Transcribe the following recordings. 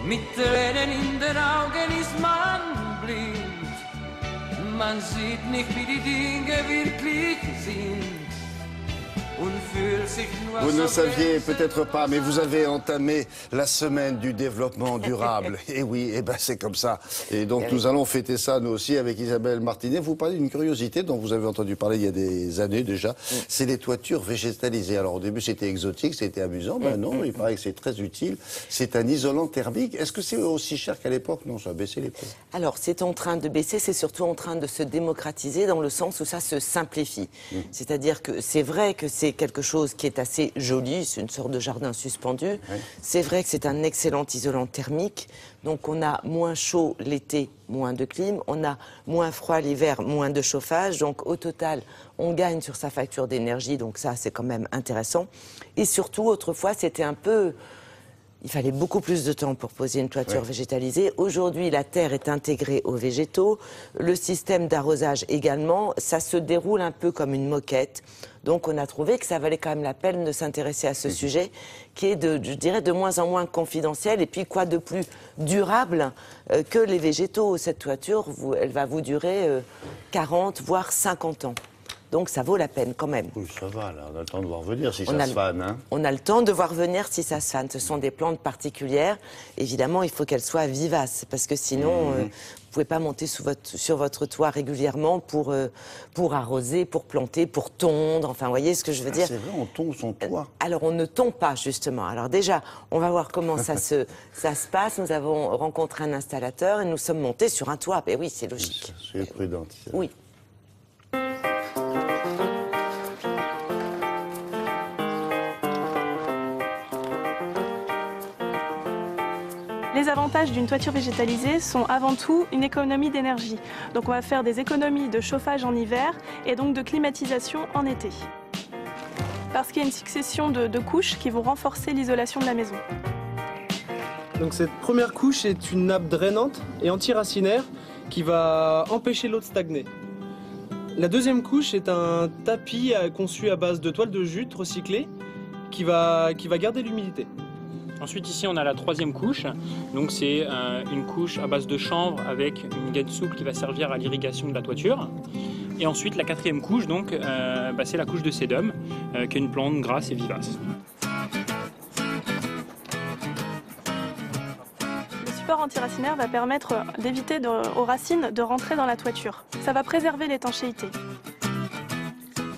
Mit Tränen in den Augen ist man blind. Man sieht nicht, wie die Dinge wirklich sind. Vous ne saviez peut-être pas, mais vous avez entamé la semaine du développement durable. Et oui, et ben c'est comme ça. Et donc nous allons fêter ça, nous aussi, avec Isabelle Martinet. Vous parlez d'une curiosité dont vous avez entendu parler il y a des années déjà. C'est les toitures végétalisées. Alors au début c'était exotique, c'était amusant. Ben non, il paraît que c'est très utile. C'est un isolant thermique. Est-ce que c'est aussi cher qu'à l'époque? Non, ça a baissé les prix. Alors c'est en train de baisser, c'est surtout en train de se démocratiser dans le sens où ça se simplifie. C'est-à-dire que c'est vrai que c'est quelque chose qui est assez joli, c'est une sorte de jardin suspendu. C'est vrai que c'est un excellent isolant thermique, donc on a moins chaud l'été, moins de clim, on a moins froid l'hiver, moins de chauffage, donc au total on gagne sur sa facture d'énergie, donc ça c'est quand même intéressant. Et surtout autrefois c'était un peu... Il fallait beaucoup plus de temps pour poser une toiture végétalisée. Aujourd'hui, la terre est intégrée aux végétaux. Le système d'arrosage également. Ça se déroule un peu comme une moquette. Donc, on a trouvé que ça valait quand même la peine de s'intéresser à ce sujet qui est, je dirais, de moins en moins confidentiel. Et puis, quoi de plus durable que les végétaux? Cette toiture, elle va vous durer 40, voire 50 ans. Donc ça vaut la peine quand même. Oui, ça va, là. On a le temps de voir venir si ça se fane. Hein. On a le temps de voir venir si ça se fane. Ce sont des plantes particulières. Évidemment, il faut qu'elles soient vivaces, parce que sinon, vous ne pouvez pas monter sur votre toit régulièrement pour arroser, pour planter, pour tondre. Enfin, vous voyez ce que je veux dire? C'est vrai, on tombe son toit. Alors, on ne tombe pas, justement. Alors déjà, on va voir comment ça se passe. Nous avons rencontré un installateur et nous sommes montés sur un toit. Ben oui, c'est logique. Soyez prudente. Oui. Les avantages d'une toiture végétalisée sont avant tout une économie d'énergie. Donc on va faire des économies de chauffage en hiver et donc de climatisation en été. Parce qu'il y a une succession de couches qui vont renforcer l'isolation de la maison. Donc cette première couche est une nappe drainante et antiracinaire qui va empêcher l'eau de stagner. La deuxième couche est un tapis conçu à base de toile de jute recyclée qui va garder l'humidité. Ensuite ici on a la troisième couche, donc c'est une couche à base de chanvre avec une gaine souple qui va servir à l'irrigation de la toiture. Et ensuite la quatrième couche, donc c'est la couche de sédum, qui est une plante grasse et vivace. Le support antiracinaire va permettre d'éviter aux racines de rentrer dans la toiture. Ça va préserver l'étanchéité.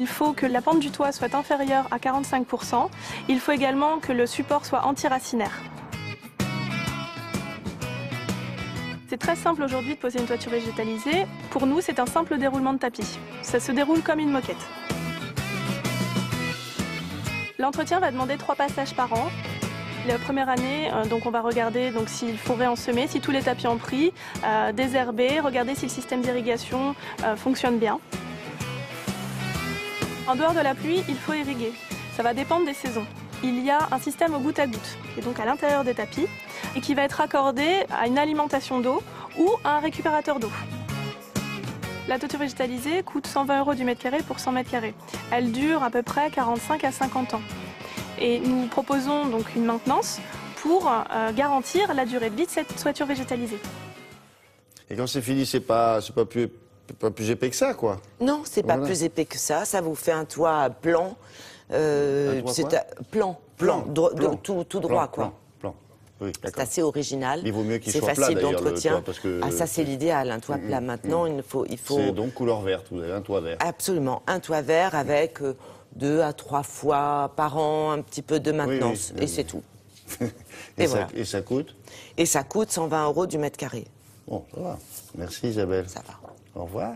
Il faut que la pente du toit soit inférieure à 45%. Il faut également que le support soit antiracinaire. C'est très simple aujourd'hui de poser une toiture végétalisée. Pour nous, c'est un simple déroulement de tapis. Ça se déroule comme une moquette. L'entretien va demander 3 passages par an. La première année, donc on va regarder s'il faut réensemer, si tous les tapis ont pris, désherber, regarder si le système d'irrigation fonctionne bien. En dehors de la pluie, il faut irriguer. Ça va dépendre des saisons. Il y a un système au goutte à goutte, qui est donc à l'intérieur des tapis, et qui va être raccordé à une alimentation d'eau ou à un récupérateur d'eau. La toiture végétalisée coûte 120 € du mètre carré pour 100 mètres carrés. Elle dure à peu près 45 à 50 ans. Et nous proposons donc une maintenance pour garantir la durée de vie de cette toiture végétalisée. Et quand c'est fini, c'est pas plus épais que ça, quoi. Non, c'est pas plus épais que ça. Ça vous fait un toit plan. Plan, tout droit, quoi. Oui, c'est assez original. Il vaut mieux qu'il soit plat, facile d'ailleurs, d'entretien. Ah, ça c'est l'idéal, un toit plat. Maintenant, il faut. C'est donc couleur verte. Vous avez un toit vert. Absolument, un toit vert avec 2 à 3 fois par an, un petit peu de maintenance, et c'est tout. Et ça coûte? Et ça coûte 120 € du mètre carré. Bon, ça va. Merci Isabelle. Ça va. Au revoir.